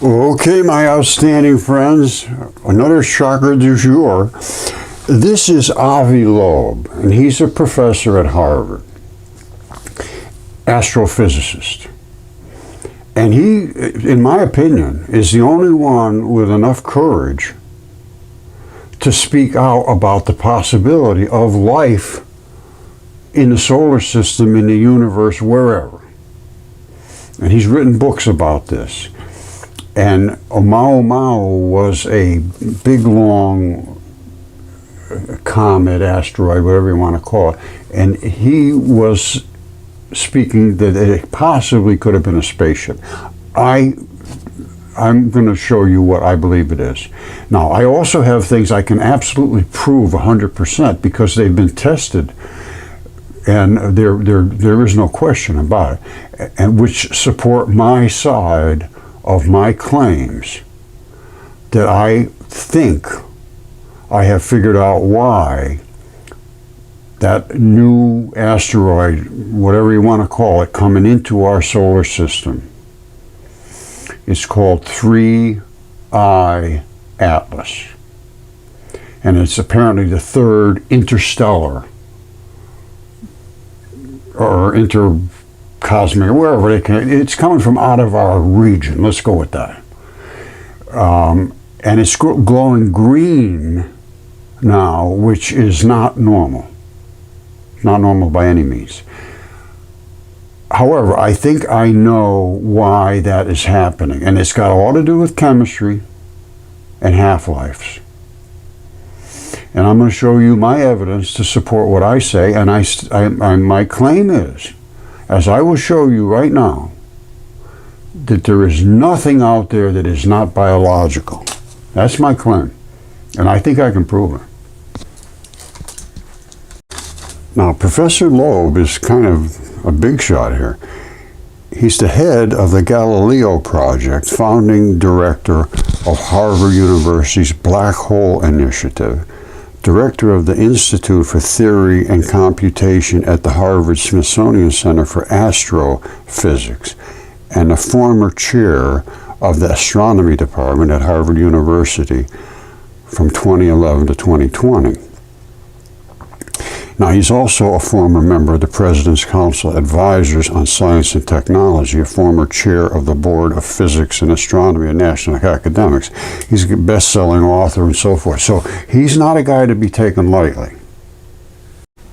Okay, my outstanding friends, another shocker du jour. This is Avi Loeb, and he's a professor at Harvard, astrophysicist. And he, in my opinion, is the only one with enough courage to speak out about the possibility of life in the solar system, in the universe, wherever. And he's written books about this. And Oumuamua was a big, long comet, asteroid, whatever you want to call it. And he was speaking that it possibly could have been a spaceship. I'm going to show you what I believe it is. Now, I also have things I can absolutely prove 100% because they've been tested, and there is no question about it, and which support my side of my claims that I think I have figured out why that new asteroid, whatever you want to call it, coming into our solar system, it's called 3I Atlas. And it's apparently the third interstellar or intercosmic, wherever they can. It's coming from out of our region. Let's go with that. And it's glowing green now, which is not normal. Not normal by any means. However, I think I know why that is happening, and it's got all to do with chemistry and half-lives. And I'm going to show you my evidence to support what I say, and my claim is, as I will show you right now, that there is nothing out there that is not biological. That's my claim, and I think I can prove it. Now, Professor Loeb is kind of a big shot here. He's the head of the Galileo Project, founding director of Harvard University's Black Hole Initiative, director of the Institute for Theory and Computation at the Harvard Smithsonian Center for Astrophysics, and a former chair of the astronomy department at Harvard University from 2011 to 2020. Now, he's also a former member of the President's Council Advisors on Science and Technology, a former chair of the Board of Physics and Astronomy at National Academics. He's a best-selling author and so forth. So he's not a guy to be taken lightly.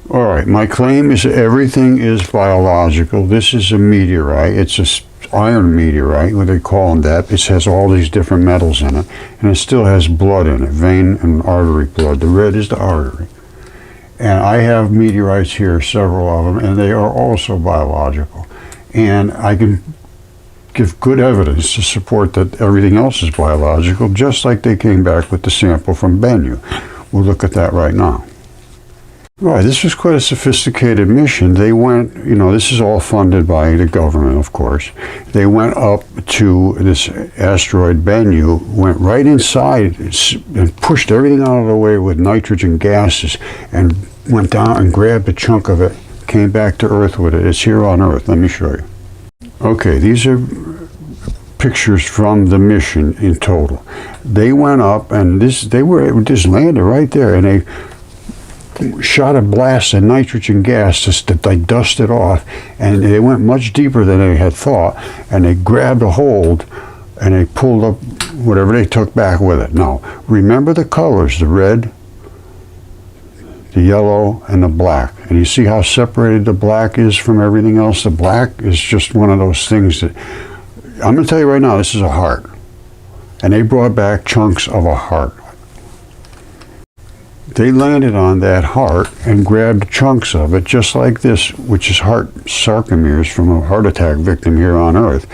All right, my claim is everything is biological. This is a meteorite. It's an iron meteorite, what they call them that. It has all these different metals in it, and it still has blood in it, vein and artery blood. The red is the artery. And I have meteorites here, several of them, and they are also biological. And I can give good evidence to support that everything else is biological, just like they came back with the sample from Bennu. We'll look at that right now. Right, this was quite a sophisticated mission. They went, this is all funded by the government, of course. They went up to this asteroid Bennu, went right inside and pushed everything out of the way with nitrogen gases, and went down and grabbed a chunk of it, came back to Earth with it. It's here on Earth. Let me show you. Okay, these are pictures from the mission in total. They went up, and they were just landed right there, and they shot a blast of nitrogen gas just to dust it off, and they went much deeper than they had thought, and they grabbed a hold and they pulled up whatever they took back with it. Now, remember the colors, the red, the yellow, and the black. And you see how separated the black is from everything else? The black is just one of those things that, I'm going to tell you right now, this is a heart. And they brought back chunks of a heart. They landed on that heart and grabbed chunks of it, just like this, which is heart sarcomeres from a heart attack victim here on Earth.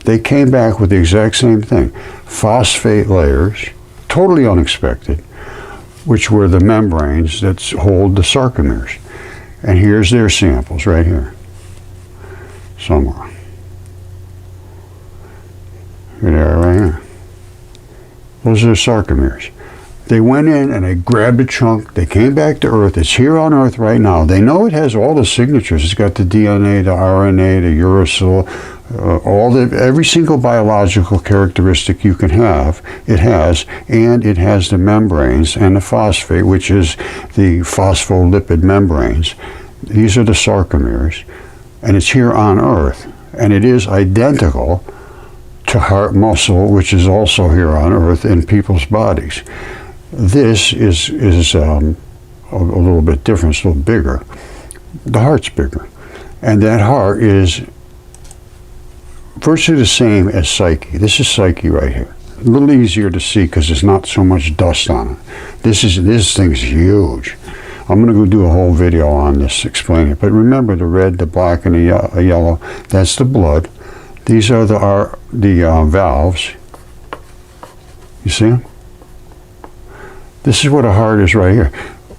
They came back with the exact same thing. Phosphate layers, totally unexpected, which were the membranes that hold the sarcomeres. And here's their samples right here, somewhere. Here they are right here. Those are the sarcomeres. They went in and they grabbed a chunk. They came back to Earth. It's here on Earth right now. They know it has all the signatures. It's got the DNA, the RNA, the uracil, every single biological characteristic you can have. It has, and it has the membranes and the phosphate, which is the phospholipid membranes. These are the sarcomeres, and it's here on Earth, and it is identical to heart muscle, which is also here on Earth in people's bodies. This is a little bit different, it's a little bigger. The heart's bigger. And that heart is virtually the same as Psyche. This is Psyche right here. A little easier to see because there's not so much dust on it. This thing's huge. I'm going to go do a whole video on this, explain it. But remember the red, the black, and the yellow, that's the blood. These are the valves. You see them? This is what a heart is right here.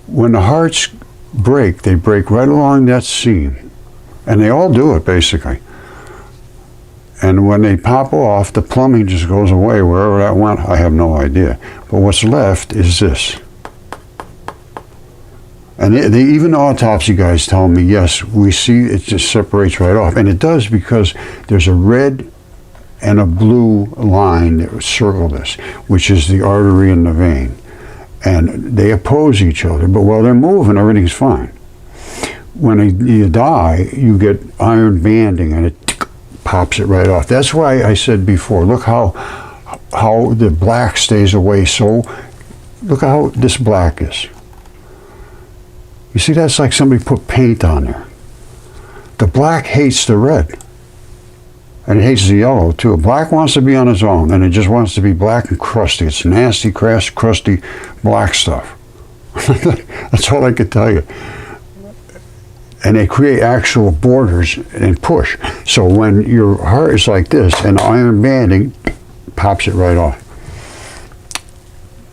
When the hearts break, they break right along that seam. And they all do it, basically. And when they pop off, the plumbing just goes away. Wherever that went, I have no idea. But what's left is this. And even the autopsy guys tell me, yes, we see it just separates right off. And it does because there's a red and a blue line that circle this, which is the artery and the vein. And they oppose each other, but while they're moving, everything's fine. When you die, you get iron banding, and it pops it right off. That's why I said before, look how the black stays away. So look how this black is. You see, that's like somebody put paint on there. The black hates the red. And it hates the yellow too. Black wants to be on its own, and it just wants to be black and crusty. It's nasty, crusty black stuff. That's all I could tell you. And they create actual borders and push. So when your heart is like this, and iron banding pops it right off.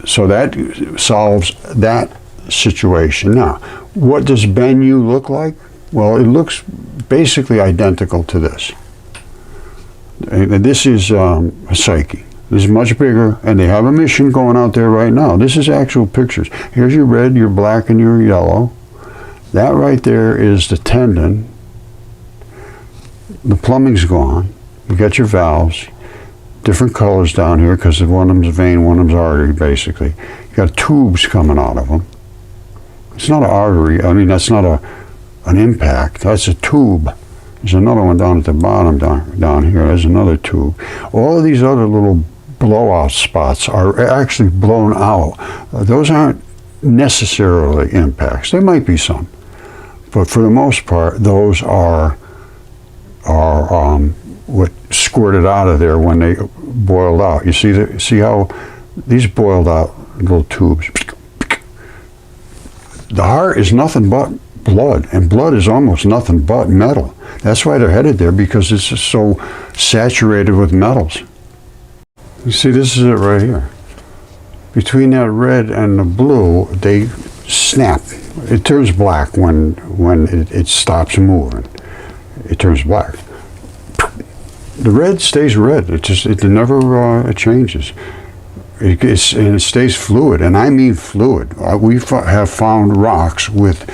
So that solves that situation. Now, what does Bennu look like? Well, it looks basically identical to this. And this is Psyche. This is much bigger, and they have a mission going out there right now. This is actual pictures. Here's your red, your black, and your yellow. That right there is the tendon. The plumbing's gone. You got your valves. Different colors down here because one of them's a vein, one of them's artery, basically. You got tubes coming out of them. It's not an artery. I mean, that's not an impact. That's a tube. There's another one down at the bottom down here. There's another tube. All of these other little blowout spots are actually blown out. Those aren't necessarily impacts. There might be some. But for the most part, those are what squirted out of there when they boiled out. You see how these boiled out little tubes. The heart is nothing but blood, and blood is almost nothing but metal. That's why they're headed there, because it's just so saturated with metals. You see, this is it right here. Between that red and the blue, they snap. It turns black when it stops moving. It turns black. The red stays red. It never changes. And it stays fluid, and I mean fluid. We have found rocks with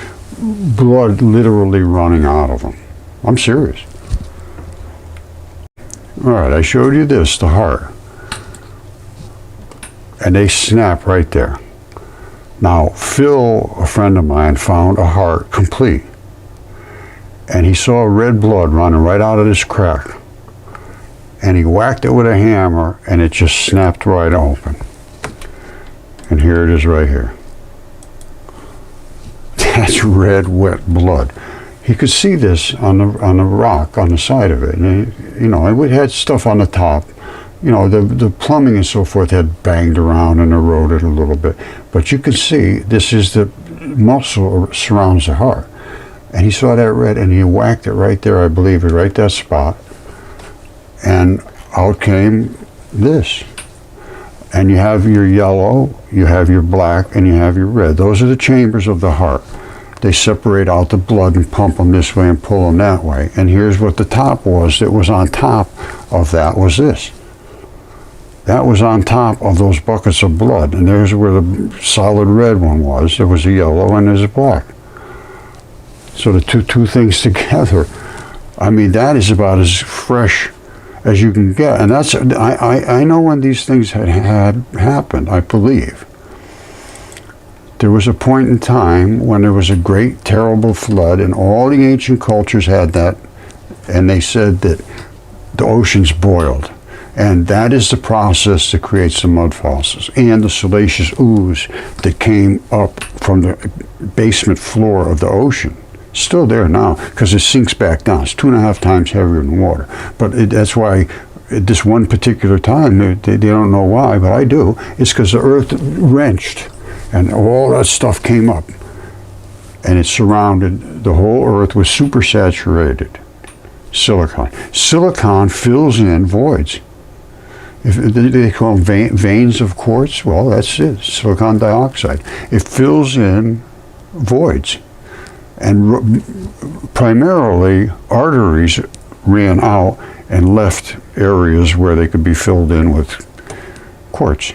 blood literally running out of them. I'm serious. All right, I showed you this, the heart. And they snap right there. Now, Phil, a friend of mine, found a heart complete. And he saw red blood running right out of this crack. And he whacked it with a hammer, and it just snapped right open. And here it is right here. That's red, wet blood. He could see this on the rock on the side of it. And it had stuff on the top. The plumbing and so forth had banged around and eroded a little bit. But you can see this is the muscle surrounds the heart. And he saw that red, and he whacked it right there, I believe, right that spot. And out came this. And you have your yellow, you have your black, and you have your red. Those are the chambers of the heart. They separate out the blood and pump them this way and pull them that way. And here's what the top was that was on top of that was this. that was on top of those buckets of blood. And there's where the solid red one was. There was a yellow and there's a black. So the two things together, I mean, that is about as fresh as you can get. And that's, I know when these things had happened, I believe. There was a point in time when there was a great, terrible flood, and all the ancient cultures had that, and they said that the oceans boiled. And that is the process that creates the mud fossils and the salacious ooze that came up from the basement floor of the ocean. Still there now, because it sinks back down. It's 2.5 times heavier than water. But that's why at this one particular time, they don't know why, but I do. It's because the earth wrenched, and all that stuff came up. And it surrounded the whole earth with supersaturated silicon. Silicon fills in voids. If they call them veins of quartz, well, that's it, silicon dioxide. It fills in voids. And primarily, arteries ran out and left areas where they could be filled in with quartz.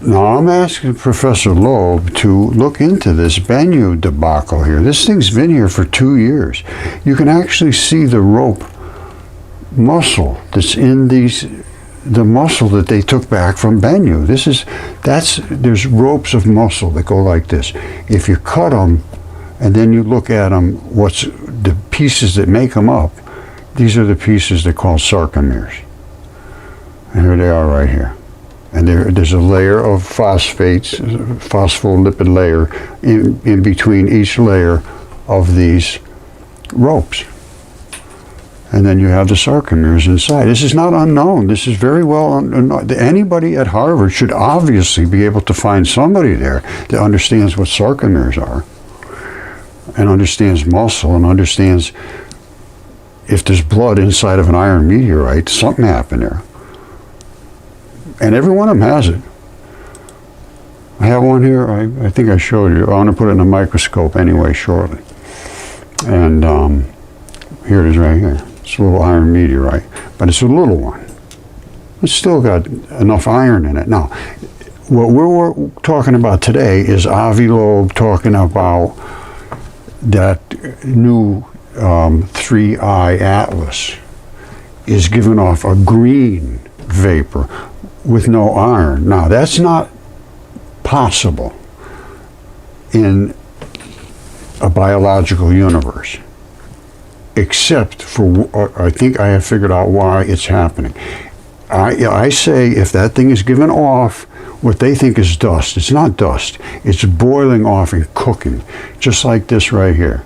Now, I'm asking Professor Loeb to look into this Bennu debacle here. This thing's been here for 2 years. You can actually see the rope muscle that's in the muscle that they took back from Bennu. There's ropes of muscle that go like this. If you cut them, and then you look at them, what's the pieces that make them up, these are the pieces they're called sarcomeres. And here they are right here. And there's a layer of phosphates, phospholipid layer, in between each layer of these ropes. And then you have the sarcomeres inside. This is not unknown. This is very well unknown. Anybody at Harvard should obviously be able to find somebody there that understands what sarcomeres are, and understands muscle, and understands if there's blood inside of an iron meteorite, something happened there. And every one of them has it. I have one here, I think I showed you. I'm going to put it in a microscope anyway shortly. And here it is right here. It's a little iron meteorite, but it's a little one. It's still got enough iron in it. Now, what we're talking about today is Avi Loeb talking about that new 3I Atlas is giving off a green vapor with no iron. Now, that's not possible in a biological universe, except for, I think I have figured out why it's happening. I say if that thing is giving off what they think is dust, it's not dust. It's boiling off and cooking, just like this right here.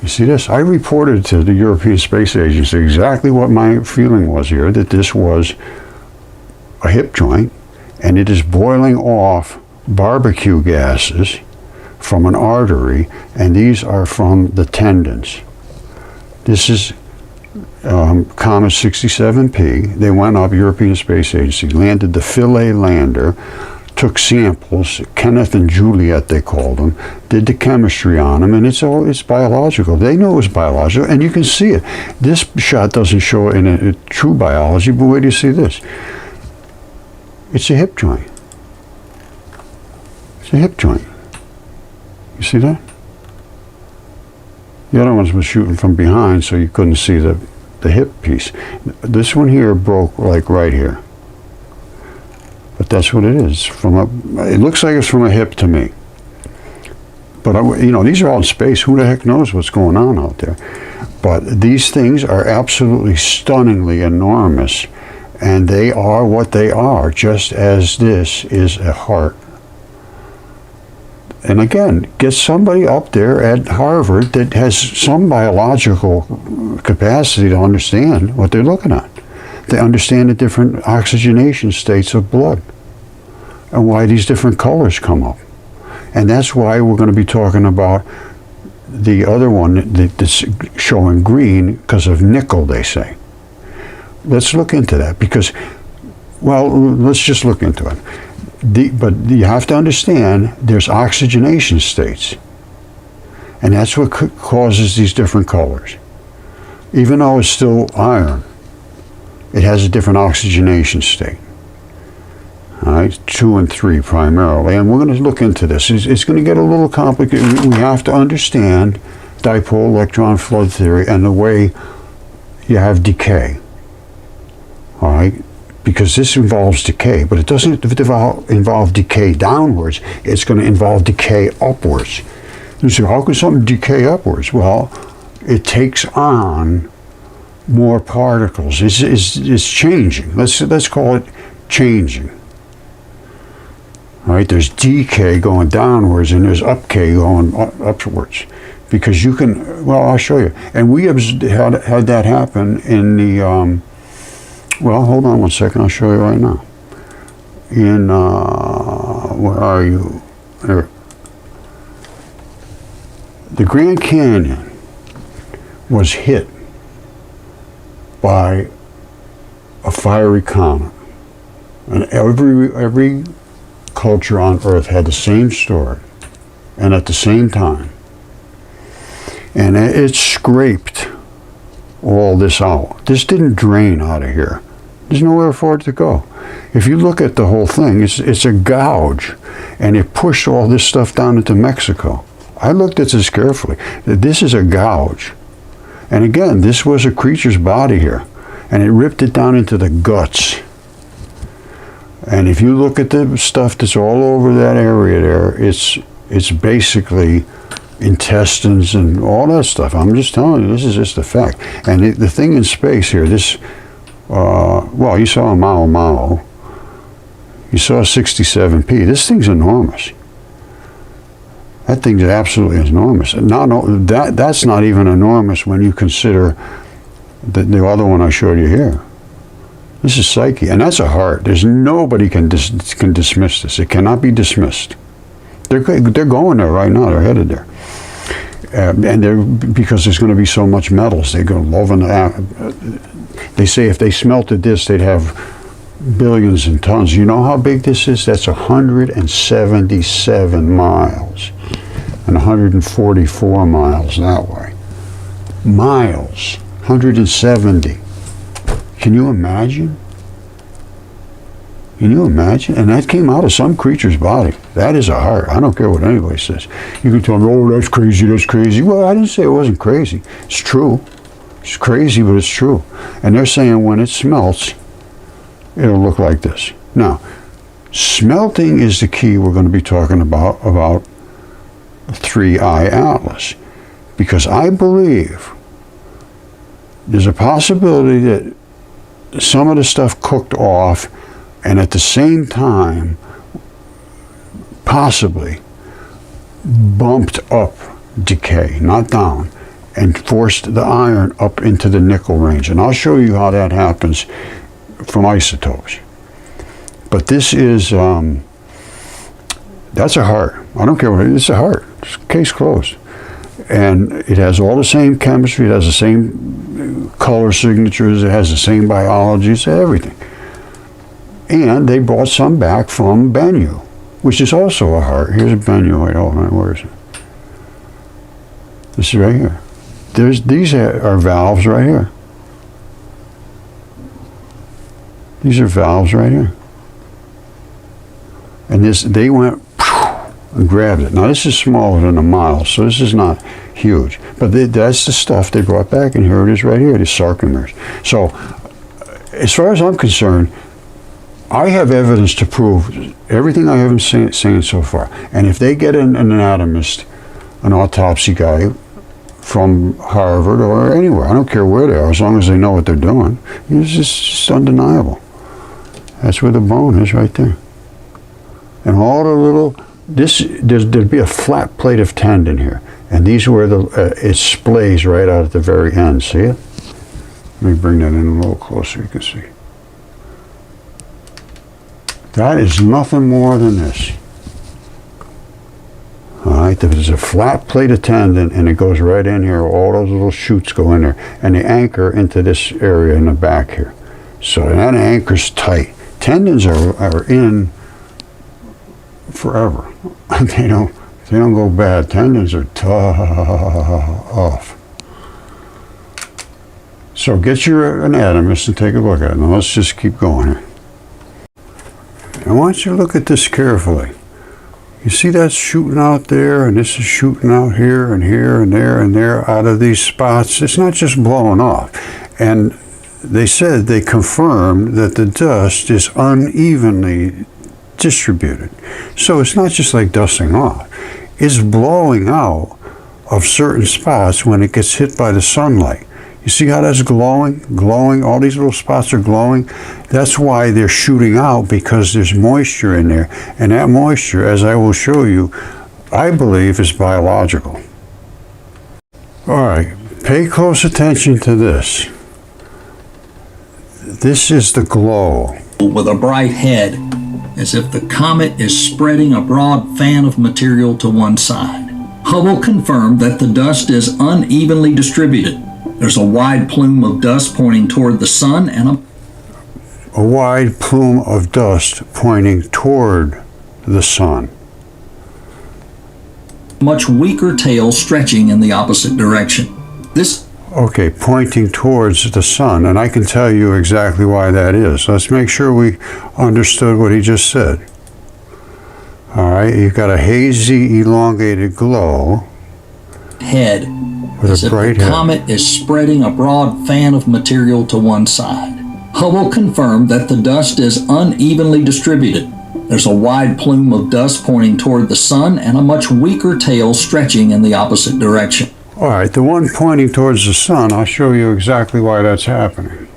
You see this? I reported to the European Space Agency exactly what my feeling was here, that this was a hip joint, and it is boiling off barbecue gases from an artery, and these are from the tendons. This is Comet 67P. They went up, European Space Agency, landed the Philae lander, took samples, Kenneth and Juliet they called them, did the chemistry on them, and it's biological. They know it was biological, and you can see it. This shot doesn't show it in a true biology, but where do you see this? It's a hip joint. It's a hip joint. You see that? The other ones was shooting from behind, so you couldn't see the hip piece. This one here broke like right here. But that's what it is. It looks like it's from a hip to me. But these are all in space. Who the heck knows what's going on out there? But these things are absolutely stunningly enormous, and they are what they are, just as this is a heart. And again, get somebody up there at Harvard that has some biological capacity to understand what they're looking at. They understand the different oxygenation states of blood and why these different colors come up. And that's why we're going to be talking about the other one that's showing green because of nickel, they say. Let's look into that because, well, let's just look into it. But you have to understand there's oxygenation states. And that's what causes these different colors. Even though it's still iron, it has a different oxygenation state. All right, 2 and 3 primarily, and we're going to look into this. It's going to get a little complicated. We have to understand dipole electron flood theory and the way you have decay. All right, because this involves decay, but it doesn't involve decay downwards. It's going to involve decay upwards. You say, how can something decay upwards? Well, it takes on more particles. It's changing. Let's call it changing. All right, there's decay going downwards and there's upcay going upwards. Because you can, well, I'll show you. And we had that happen in the, well, hold on one second, I'll show you right now. In, where are you? There. The Grand Canyon was hit by a fiery comet. And every culture on Earth had the same story, and at the same time. And it scraped all this out. This didn't drain out of here. There's nowhere for it to go. If you look at the whole thing, it's a gouge, and it pushed all this stuff down into Mexico. I looked at this carefully. This is a gouge. And again, this was a creature's body here, and it ripped it down into the guts. And if you look at the stuff that's all over that area there, it's basically intestines and all that stuff. I'm just telling you, this is just a fact. And the thing in space here, this, well, you saw a Mao. You saw a 67P. This thing's enormous. That thing's absolutely enormous. That's not even enormous when you consider the other one I showed you here. This is Psyche, and that's a heart. There's nobody can dismiss this. It cannot be dismissed. They're going there right now. They're headed there, and because there's going to be so much metals. They go loving. They say if they smelted this, they'd have billions in tons. You know how big this is? That's 177 miles, and 144 miles that way. Miles, 170. Can you imagine? Can you imagine? And that came out of some creature's body. That is a heart. I don't care what anybody says. You can tell me, oh, that's crazy, that's crazy. Well, I didn't say it wasn't crazy. It's true. It's crazy, but it's true. And they're saying when it smelts, it'll look like this. Now, smelting is the key we're going to be talking about 3I Atlas. Because I believe there's a possibility that some of the stuff cooked off and at the same time possibly bumped up decay, not down, and forced the iron up into the nickel range. And I'll show you how that happens from isotopes. But this is, that's a heart. I don't care what it is, it's a heart. It's case closed. And it has all the same chemistry, it has the same color signatures, it has the same biology, it's everything. And they brought some back from Bennu, which is also a heart. Here's a Bennu. Wait, hold on, where is it? This is right here. These are valves right here. These are valves right here. And they went and grabbed it. Now this is smaller than a mile, so this is not huge. But that's the stuff they brought back, and here it is right here, the sarcomeres. So, as far as I'm concerned, I have evidence to prove everything I have been saying so far. And if they get an anatomist, an autopsy guy from Harvard or anywhere, I don't care where they are, as long as they know what they're doing, it's just undeniable. That's where the bone is right there. And all the little, there'd be a flat plate of tendon here. And these were it splays right out at the very end. See it? Let me bring that in a little closer, you can see. That is nothing more than this. All right, there's a flat plate of tendon, and it goes right in here. All those little chutes go in there, and they anchor into this area in the back here. So that anchor's tight. Tendons are in forever. They don't go bad. Tendons are tough. So get your anatomist and take a look at it. Now let's just keep going here. I want you to look at this carefully. You see that's shooting out there, and this is shooting out here and here and there and there out of these spots. It's not just blowing off. And they confirmed that the dust is unevenly distributed. So it's not just like dusting off. It's blowing out of certain spots when it gets hit by the sunlight. You see how that's glowing? All these little spots are glowing. That's why they're shooting out, because there's moisture in there. And that moisture, as I will show you, I believe is biological. All right, pay close attention to this. This is the glow. With a bright head, as if the comet is spreading a broad fan of material to one side. Hubble confirmed that the dust is unevenly distributed. There's a wide plume of dust pointing toward the sun and a wide plume of dust pointing toward the sun. Much weaker tail stretching in the opposite direction. Okay, pointing towards the sun, and I can tell you exactly why that is. Let's make sure we understood what he just said. All right, you've got a hazy, elongated glow. Head. With as a if bright the head. comet is spreading a broad fan of material to one side. Hubble confirmed that the dust is unevenly distributed. There's a wide plume of dust pointing toward the sun and a much weaker tail stretching in the opposite direction. All right, the one pointing towards the sun, I'll show you exactly why that's happening.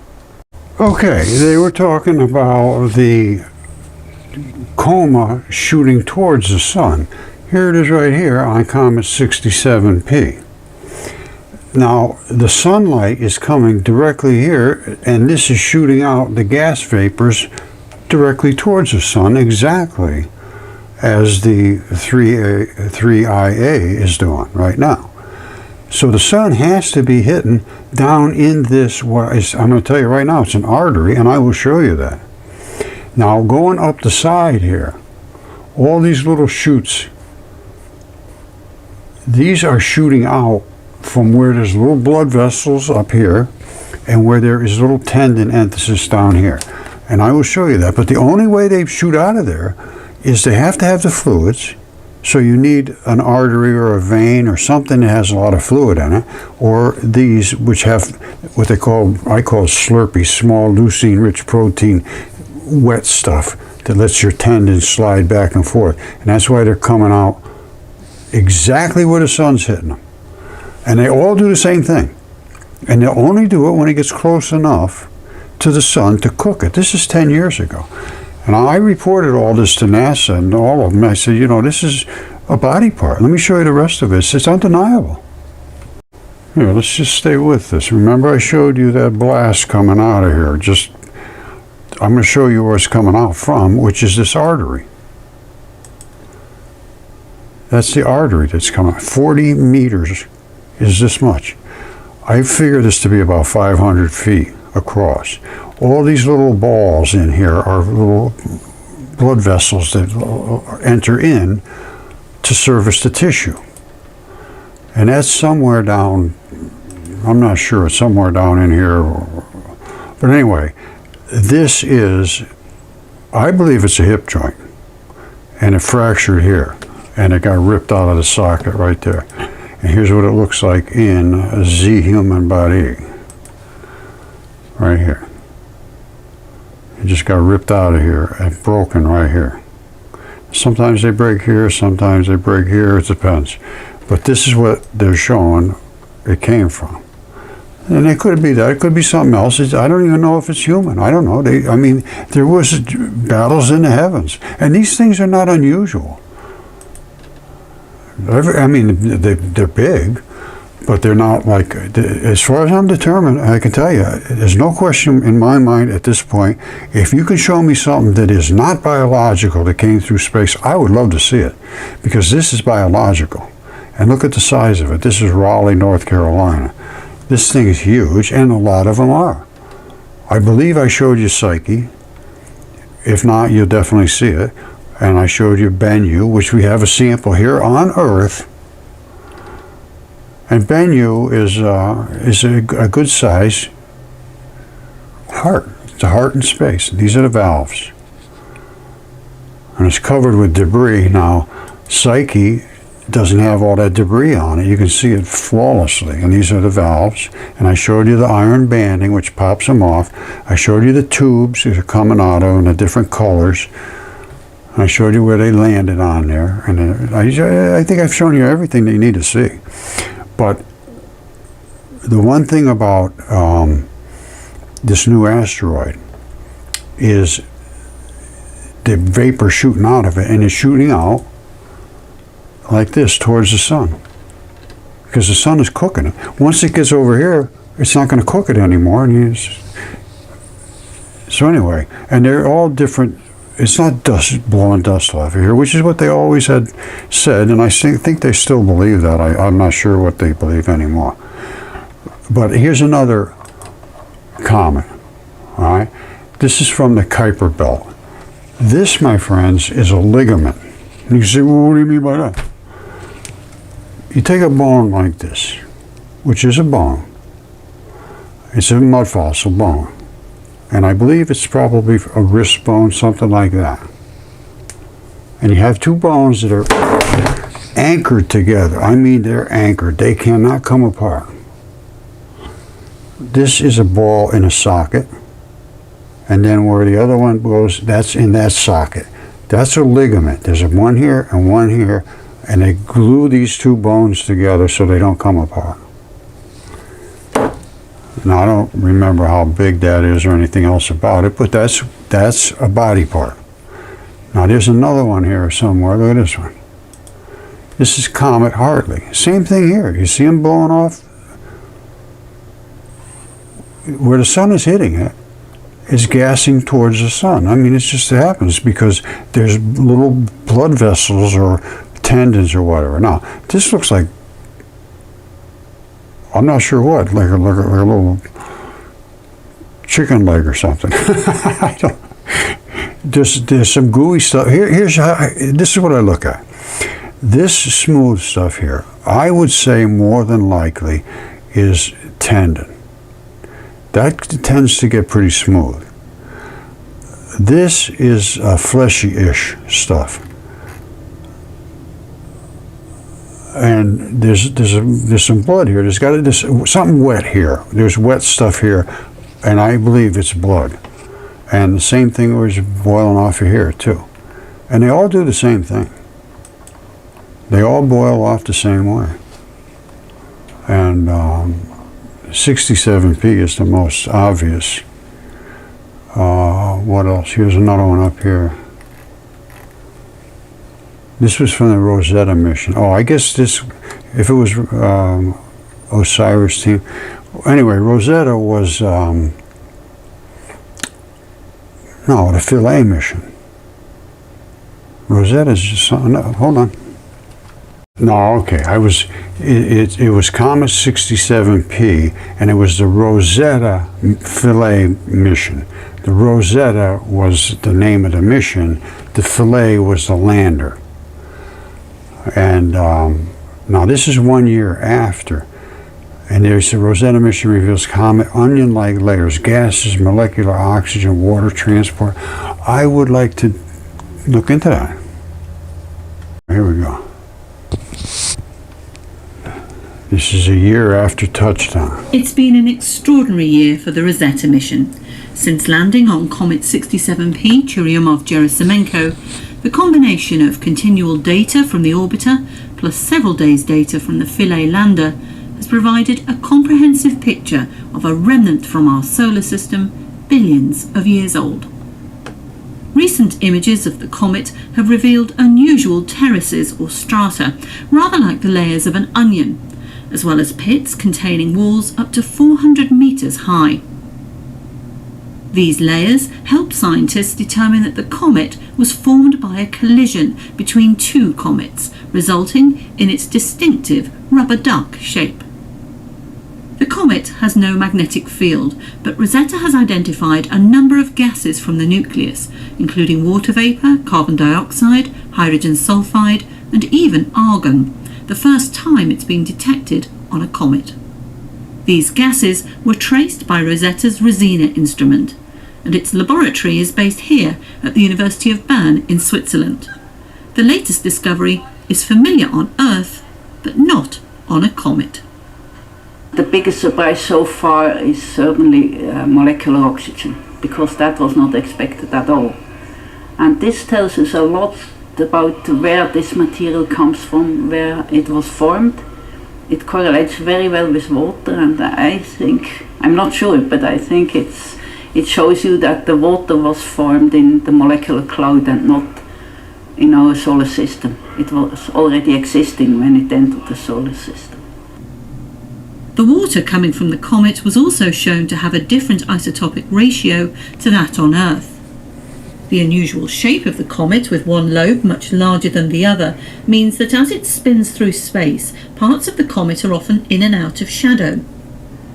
Okay, they were talking about the coma shooting towards the sun. Here it is right here on Comet 67P. Now, the sunlight is coming directly here, and this is shooting out the gas vapors directly towards the sun, exactly as the 3IA is doing right now. So the sun has to be hitting down in this, I'm going to tell you right now, it's an artery, and I will show you that. Now, going up the side here, all these little chutes, these are shooting out from where there's little blood vessels up here and where there is little tendon enthesis down here. And I will show you that. But the only way they shoot out of there is they have to have the fluids. So you need an artery or a vein or something that has a lot of fluid in it, or these which have what I call slurpy, small leucine-rich protein, wet stuff that lets your tendons slide back and forth. And that's why they're coming out exactly where the sun's hitting them. And they all do the same thing. And they'll only do it when it gets close enough to the sun to cook it. This is 10 years ago. And I reported all this to NASA and all of them. I said, you know, this is a body part. Let me show you the rest of it. It's undeniable. Here, let's just stay with this. Remember I showed you that blast coming out of here. I'm going to show you where it's coming out from, which is this artery. That's the artery that's coming out. 40 meters is this much. I figure this to be about 500 feet across. All these little balls in here are little blood vessels that enter in to service the tissue. And that's somewhere down, I'm not sure, it's somewhere down in here. But anyway, this is, I believe it's a hip joint. And it fractured here. And it got ripped out of the socket right there. And here's what it looks like in a Z human body. Right here. It just got ripped out of here and broken right here. Sometimes they break here, sometimes they break here, it depends. But this is what they're showing it came from. And it could be that, it could be something else. I don't even know if it's human. I don't know. There was battles in the heavens. And these things are not unusual. They're big, but they're not like, as far as I'm determined, I can tell you, there's no question in my mind at this point, if you can show me something that is not biological that came through space, I would love to see it, because this is biological. And look at the size of it. This is Raleigh, North Carolina. This thing is huge, and a lot of them are. I believe I showed you Psyche. If not, you'll definitely see it. And I showed you Bennu, which we have a sample here on Earth. And Bennu is a good size heart. It's a heart in space. These are the valves. And it's covered with debris. Now, Psyche doesn't have all that debris on it. You can see it flawlessly. And these are the valves. And I showed you the iron banding, which pops them off. I showed you the tubes that are coming out of in the different colors. And I showed you where they landed on there. And I think I've shown you everything that you need to see. But the one thing about this new asteroid is the vapor shooting out of it, and it's shooting out like this towards the sun, because the sun is cooking it. Once it gets over here, it's not going to cook it anymore. So anyway, and they're all different. It's not dust blowing dust off of here, which is what they always had said, and I think they still believe that. I'm not sure what they believe anymore. But here's another comet. All right, this is from the Kuiper Belt. This, my friends, is a ligament. And you say, well, what do you mean by that? You take a bone like this, which is a bone. It's a mudfossil bone. And I believe it's probably a wrist bone, something like that. And you have two bones that are anchored together. I mean, they're anchored. They cannot come apart. This is a ball in a socket. And then where the other one goes, that's in that socket. That's a ligament. There's one here and one here, and they glue these two bones together so they don't come apart. Now, I don't remember how big that is or anything else about it, but that's a body part. Now, there's another one here somewhere. Look at this one. This is Comet Hartley. Same thing here. You see them blowing off? Where the sun is hitting it, is gassing towards the sun. I mean, it just happens because there's little blood vessels or tendons or whatever. Now, this looks like, I'm not sure what, like a little chicken leg or something. I don't. There's some gooey stuff. Here's how. This is what I look at. This smooth stuff here, I would say more than likely, is tendon. That tends to get pretty smooth. This is fleshy-ish stuff, and there's some blood here. There's something wet here. There's wet stuff here, and I believe it's blood. And the same thing was boiling off of here too, and they all do the same thing. They all boil off the same way, and 67P is the most obvious. What else? Here's another one up here. This was from the Rosetta mission. Oh, I guess this, if it was Osiris team. Anyway, Rosetta was, no, the Philae mission. Rosetta's just something, no, hold on. No, okay, it was Comet 67P, and it was the Rosetta Philae mission. The Rosetta was the name of the mission. The Philae was the lander. And now this is 1 year after. And there's the Rosetta mission reveals comet onion-like layers, gases, molecular oxygen, water transport. I would like to look into that. Here we go. This is a year after touchdown. It's been an extraordinary year for the Rosetta mission. Since landing on Comet 67P Churyumov-Gerasimenko, the combination of continual data from the orbiter plus several days' data from the Philae lander has provided a comprehensive picture of a remnant from our solar system billions of years old. Recent images of the comet have revealed unusual terraces or strata, rather like the layers of an onion, as well as pits containing walls up to 400 meters high. These layers help scientists determine that the comet was formed by a collision between two comets, resulting in its distinctive rubber duck shape. The comet has no magnetic field, but Rosetta has identified a number of gases from the nucleus, including water vapor, carbon dioxide, hydrogen sulfide, and even argon, the first time it's been detected on a comet. These gases were traced by Rosetta's Rosina instrument, and its laboratory is based here at the University of Bern in Switzerland. The latest discovery is familiar on Earth, but not on a comet. The biggest surprise so far is certainly molecular oxygen, because that was not expected at all. And this tells us a lot about where this material comes from, where it was formed. It correlates very well with water, and I think, I'm not sure, but I think it shows you that the water was formed in the molecular cloud and not in our solar system. It was already existing when it entered the solar system. The water coming from the comet was also shown to have a different isotopic ratio to that on Earth. The unusual shape of the comet, with one lobe much larger than the other, means that as it spins through space, parts of the comet are often in and out of shadow.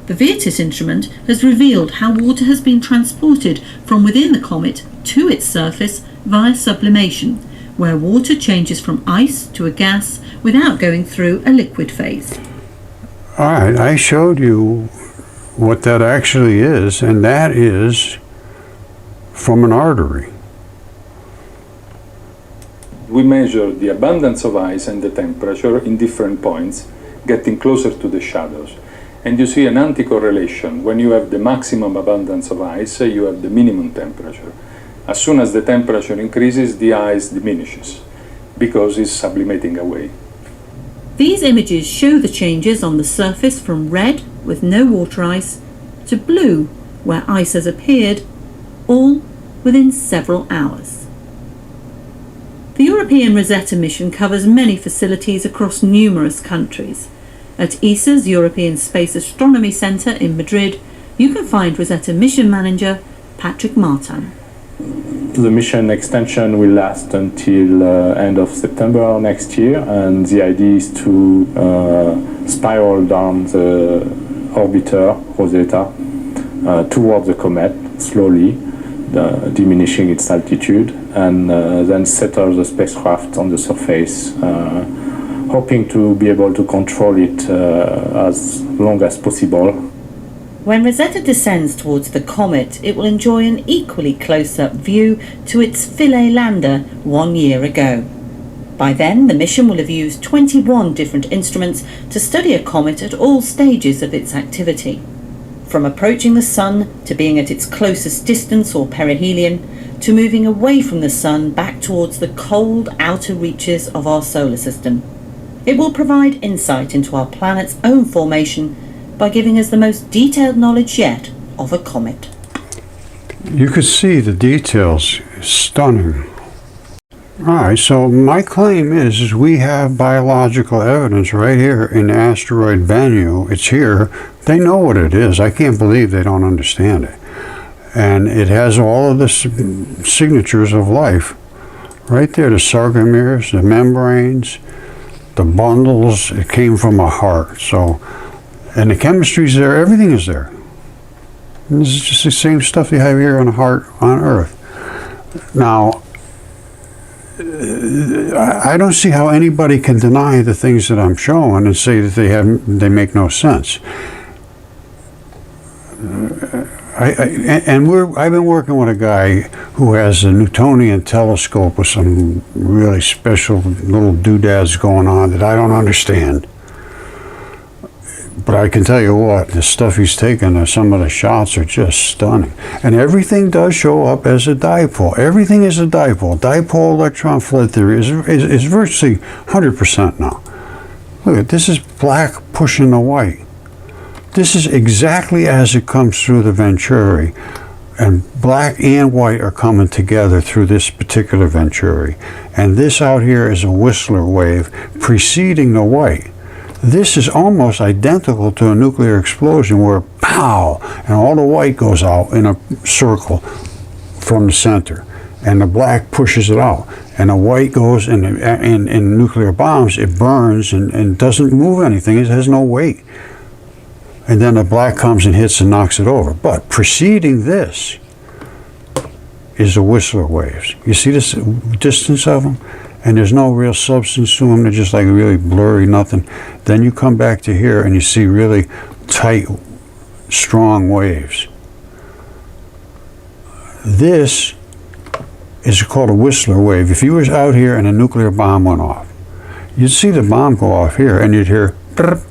The Virtus instrument has revealed how water has been transported from within the comet to its surface via sublimation, where water changes from ice to a gas without going through a liquid phase. All right, I showed you what that actually is, and that is from an artery. We measure the abundance of ice and the temperature in different points, getting closer to the shadows. And you see an anti-correlation. When you have the maximum abundance of ice, you have the minimum temperature. As soon as the temperature increases, the ice diminishes, because it's sublimating away. These images show the changes on the surface from red, with no water ice, to blue, where ice has appeared, all within several hours. The European Rosetta mission covers many facilities across numerous countries. At ESA's European Space Astronomy Centre in Madrid, you can find Rosetta mission manager Patrick Martin. The mission extension will last until end of September next year, and the idea is to spiral down the orbiter, Rosetta, towards the comet slowly, diminishing its altitude, and then settle the spacecraft on the surface, hoping to be able to control it as long as possible. When Rosetta descends towards the comet, it will enjoy an equally close-up view to its Philae lander 1 year ago. By then, the mission will have used 21 different instruments to study a comet at all stages of its activity, from approaching the Sun to being at its closest distance or perihelion, to moving away from the Sun back towards the cold outer reaches of our solar system. It will provide insight into our planet's own formation by giving us the most detailed knowledge yet of a comet. You could see the details, stunning. All right, so my claim is we have biological evidence right here in the asteroid Bennu. It's here. They know what it is. I can't believe they don't understand it. And it has all of the signatures of life. Right there, the sarcomeres, the membranes, the bundles. It came from a heart. So, and the chemistry's there, everything is there. And this is just the same stuff you have here on a heart on Earth. Now, I don't see how anybody can deny the things that I'm showing and say that they make no sense. I've been working with a guy who has a Newtonian telescope with some really special little doodads going on that I don't understand. But I can tell you what, the stuff he's taken, some of the shots are just stunning. And everything does show up as a dipole. Everything is a dipole. Dipole electron flood theory is virtually 100% now. Look at this, is black pushing the white. This is exactly as it comes through the Venturi. And black and white are coming together through this particular Venturi. And this out here is a Whistler wave preceding the white. This is almost identical to a nuclear explosion where pow, and all the white goes out in a circle from the center, and the black pushes it out, and the white goes in nuclear bombs, it burns and doesn't move anything, it has no weight. And then the black comes and hits and knocks it over. But preceding this is the Whistler waves. You see this distance of them? And there's no real substance to them. They're just like really blurry, nothing. Then you come back to here and you see really tight, strong waves. This is called a Whistler wave. If you was out here and a nuclear bomb went off, you'd see the bomb go off here and you'd hear brrr,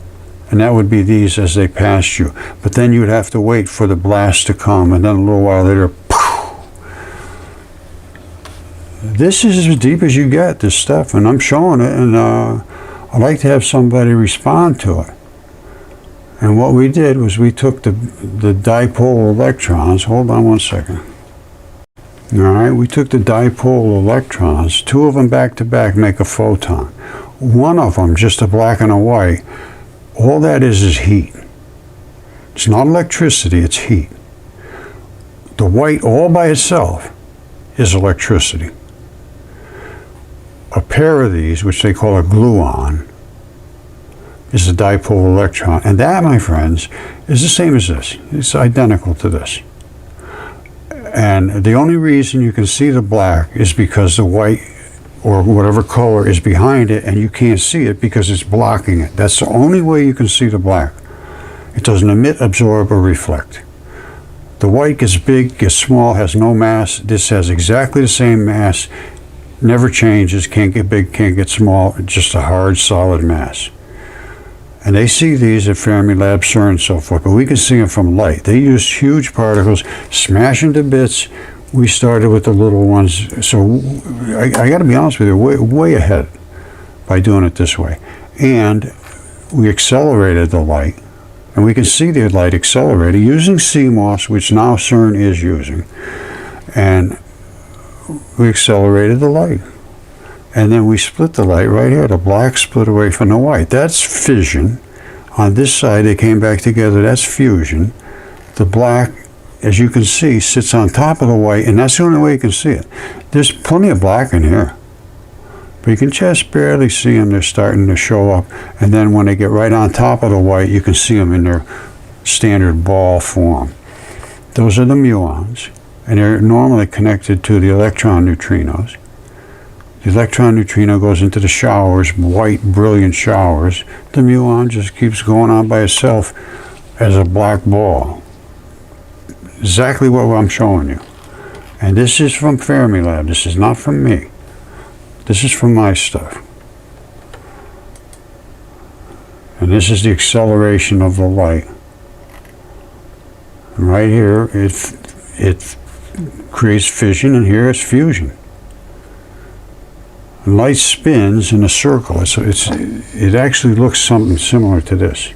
and that would be these as they passed you. But then you'd have to wait for the blast to come, and then a little while later, poof. This is as deep as you get, this stuff, and I'm showing it, and I'd like to have somebody respond to it. And what we did was we took the dipole electrons. Hold on one second. All right, we took the dipole electrons, two of them back to back make a photon. One of them, just a black and a white, all that is heat. It's not electricity, it's heat. The white all by itself is electricity. A pair of these, which they call a gluon, is a dipole electron. And that, my friends, is the same as this. It's identical to this. And the only reason you can see the black is because the white or whatever color is behind it, and you can't see it because it's blocking it. That's the only way you can see the black. It doesn't emit, absorb, or reflect. The white gets big, gets small, has no mass. This has exactly the same mass, never changes, can't get big, can't get small, just a hard, solid mass. And they see these at Fermilab, CERN, and so forth, but we can see them from light. They use huge particles, smash into bits. We started with the little ones, so I got to be honest with you, way ahead by doing it this way. And we accelerated the light, and we can see the light accelerated using CMOS, which now CERN is using. And we accelerated the light. And then we split the light right here. The black split away from the white. That's fission. On this side, they came back together. That's fusion. The black, as you can see, sits on top of the white, and that's the only way you can see it. There's plenty of black in here, but you can just barely see them. They're starting to show up, and then when they get right on top of the white, you can see them in their standard ball form. Those are the muons, and they're normally connected to the electron neutrinos. The electron neutrino goes into the showers, white, brilliant showers. The muon just keeps going on by itself as a black ball. Exactly what I'm showing you. And this is from Fermilab. This is not from me. This is from my stuff. And this is the acceleration of the light. And right here, it creates fission, and here it's fusion. And light spins in a circle. It actually looks something similar to this.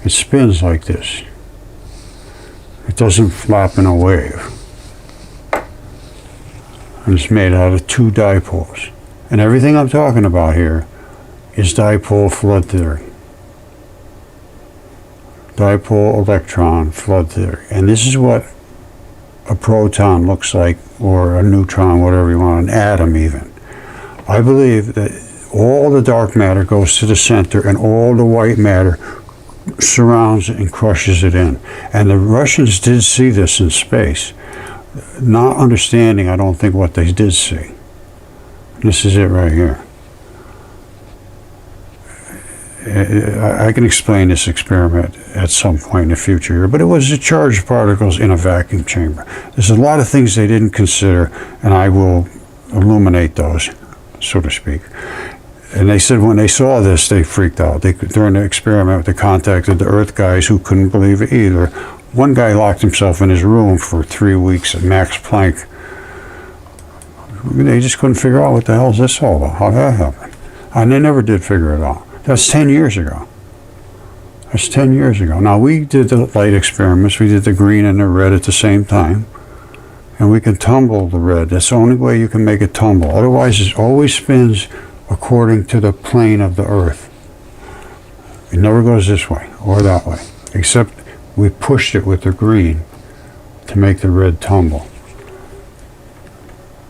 It spins like this. It doesn't flap in a wave. And it's made out of two dipoles. And everything I'm talking about here is dipole flood theory. Dipole electron flood theory. And this is what a proton looks like, or a neutron, whatever you want, an atom even. I believe that all the dark matter goes to the center and all the white matter surrounds it and crushes it in. And the Russians did see this in space, not understanding, I don't think, what they did see. This is it right here. I can explain this experiment at some point in the future here, but it was the charged particles in a vacuum chamber. There's a lot of things they didn't consider, and I will illuminate those, so to speak. And they said when they saw this, they freaked out. During the experiment, they contacted the Earth guys who couldn't believe it either. One guy locked himself in his room for 3 weeks at Max Planck. They just couldn't figure out what the hell is this all about, how that happened. And they never did figure it out. That's 10 years ago. That's 10 years ago. Now, we did the light experiments. We did the green and the red at the same time. And we can tumble the red. That's the only way you can make it tumble. Otherwise, it always spins according to the plane of the Earth. It never goes this way or that way, except we pushed it with the green to make the red tumble.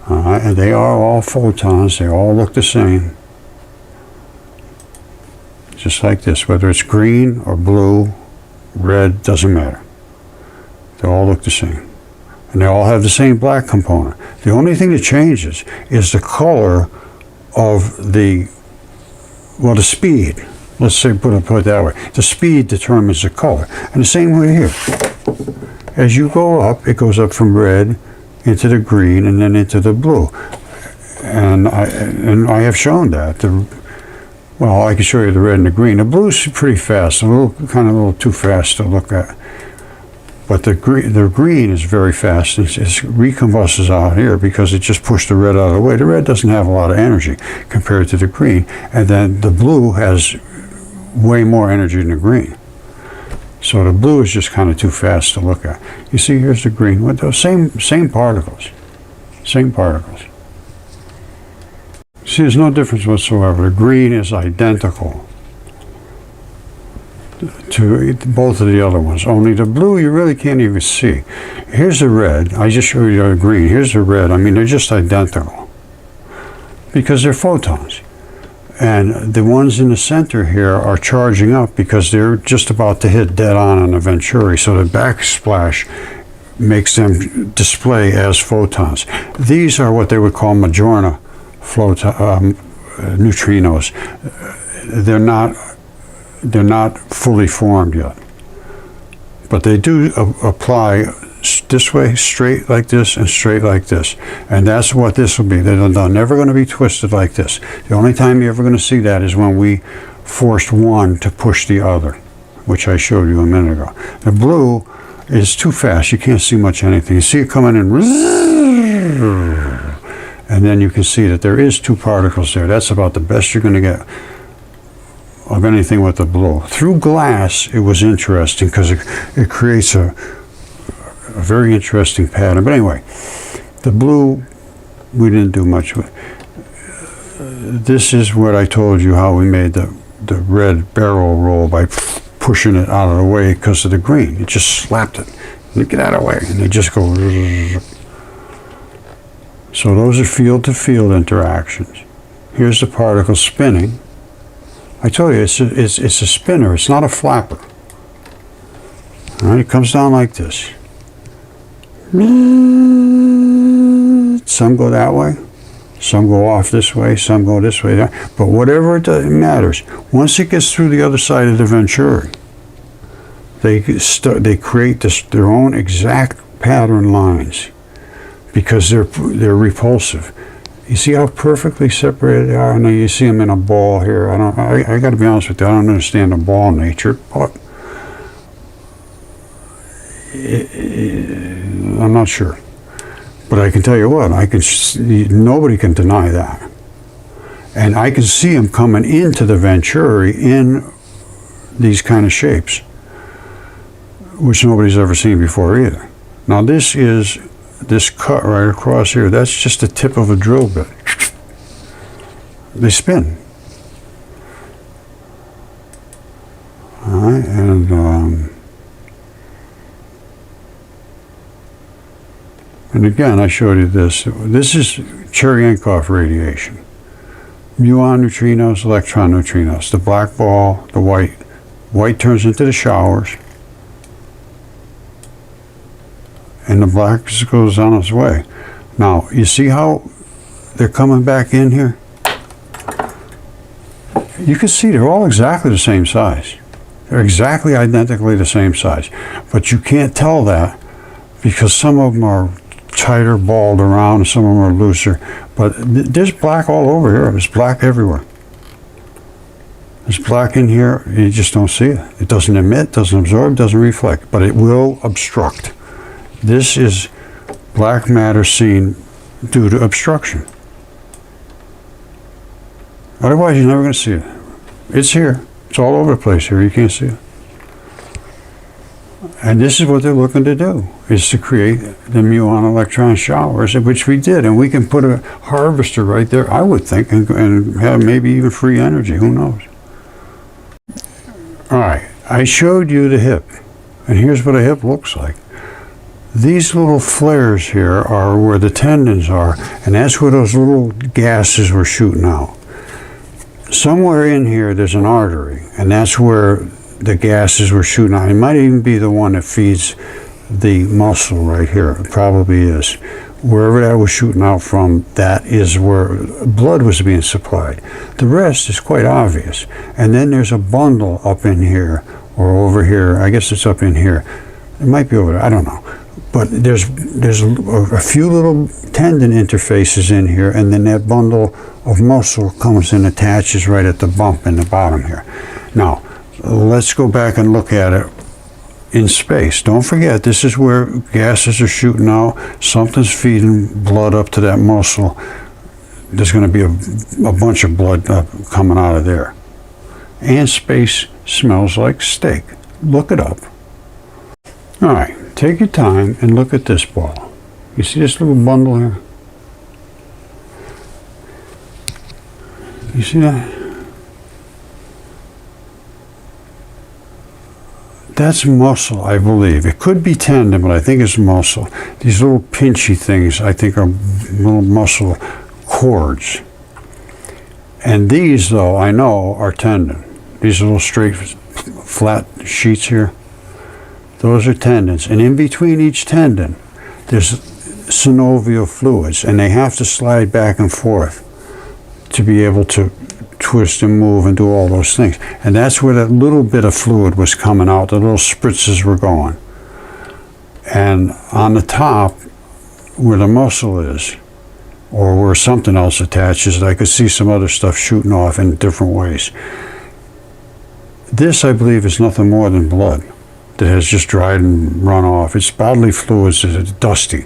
And they are all photons. They all look the same. Just like this, whether it's green or blue, red, doesn't matter. They all look the same. And they all have the same black component. The only thing that changes is the color of the speed. Let's say, put it that way. The speed determines the color. And the same way here. As you go up, it goes up from red into the green and then into the blue. And I have shown that. Well, I can show you the red and the green. The blue's pretty fast, kind of a little too fast to look at. But the green is very fast. It recombusts out here because it just pushed the red out of the way. The red doesn't have a lot of energy compared to the green. And then the blue has way more energy than the green. So the blue is just kind of too fast to look at. You see, here's the green with those same particles. Same particles. See, there's no difference whatsoever. The green is identical to both of the other ones. Only the blue you really can't even see. Here's the red. I just showed you the green. Here's the red. I mean, they're just identical because they're photons. And the ones in the center here are charging up because they're just about to hit dead on the Venturi. So the backsplash makes them display as photons. These are what they would call Majorna neutrinos. They're not fully formed yet, but they do apply this way, straight like this, and straight like this, and that's what this will be. They're never going to be twisted like this. The only time you're ever going to see that is when we forced one to push the other, which I showed you a minute ago. The blue is too fast. You can't see much anything. You see it coming in, and then you can see that there is two particles there. That's about the best you're going to get of anything with the blue. Through glass, it was interesting because it creates a very interesting pattern. But anyway, the blue, we didn't do much with. This is what I told you, how we made the red barrel roll by pushing it out of the way because of the green. It just slapped it. Get out of the way. And they just go. So those are field-to-field interactions. Here's the particle spinning. I told you, it's a spinner. It's not a flapper. All right, it comes down like this. Some go that way. Some go off this way. Some go this way. But whatever it matters. Once it gets through the other side of the Venturi, they create their own exact pattern lines because they're repulsive. You see how perfectly separated they are? I know you see them in a ball here. I got to be honest with you. I don't understand the ball nature, but I'm not sure. But I can tell you what, nobody can deny that. And I can see them coming into the Venturi in these kind of shapes, which nobody's ever seen before either. Now this cut right across here, that's just the tip of a drill bit. They spin. All right, and again, I showed you this. This is Cherenkov radiation. Muon neutrinos, electron neutrinos. The black ball, the white. White turns into the showers. And the black goes on its way. Now, you see how they're coming back in here? You can see they're all exactly the same size. They're exactly identically the same size. But you can't tell that because some of them are tighter, balled around, and some of them are looser. But there's black all over here. There's black everywhere. There's black in here. You just don't see it. It doesn't emit, doesn't absorb, doesn't reflect. But it will obstruct. This is black matter seen due to obstruction. Otherwise, you're never going to see it. It's here. It's all over the place here. You can't see it. And this is what they're looking to do, is to create the muon electron showers, which we did. And we can put a harvester right there, I would think, and have maybe even free energy. Who knows? All right. I showed you the hip. And here's what a hip looks like. These little flares here are where the tendons are, and that's where those little gases were shooting out. Somewhere in here there's an artery, and that's where the gases were shooting out. It might even be the one that feeds the muscle right here. It probably is. wherever that was shooting out from, that is where blood was being supplied. The rest is quite obvious. And then there's a bundle up in here, or over here. I guess it's up in here. It might be over there, I don't know. But there's a few little tendon interfaces in here, and then that bundle of muscle comes and attaches right at the bump in the bottom here. Now, let's go back and look at it in space. Don't forget, this is where gases are shooting out. Something's feeding blood up to that muscle. There's going to be a bunch of blood coming out of there. And space smells like steak. Look it up. All right, take your time and look at this ball. You see this little bundle here? You see that? That's muscle, I believe. It could be tendon, but I think it's muscle. These little pinchy things, I think, are little muscle cords. And these, though, I know, are tendon. These little straight, flat sheets here, those are tendons. And in between each tendon, there's synovial fluids, and they have to slide back and forth to be able to twist and move and do all those things. And that's where that little bit of fluid was coming out, the little spritzes were going. And on the top, where the muscle is, or where something else attaches, I could see some other stuff shooting off in different ways. This, I believe, is nothing more than blood that has just dried and run off. It's bodily fluids that are dusty,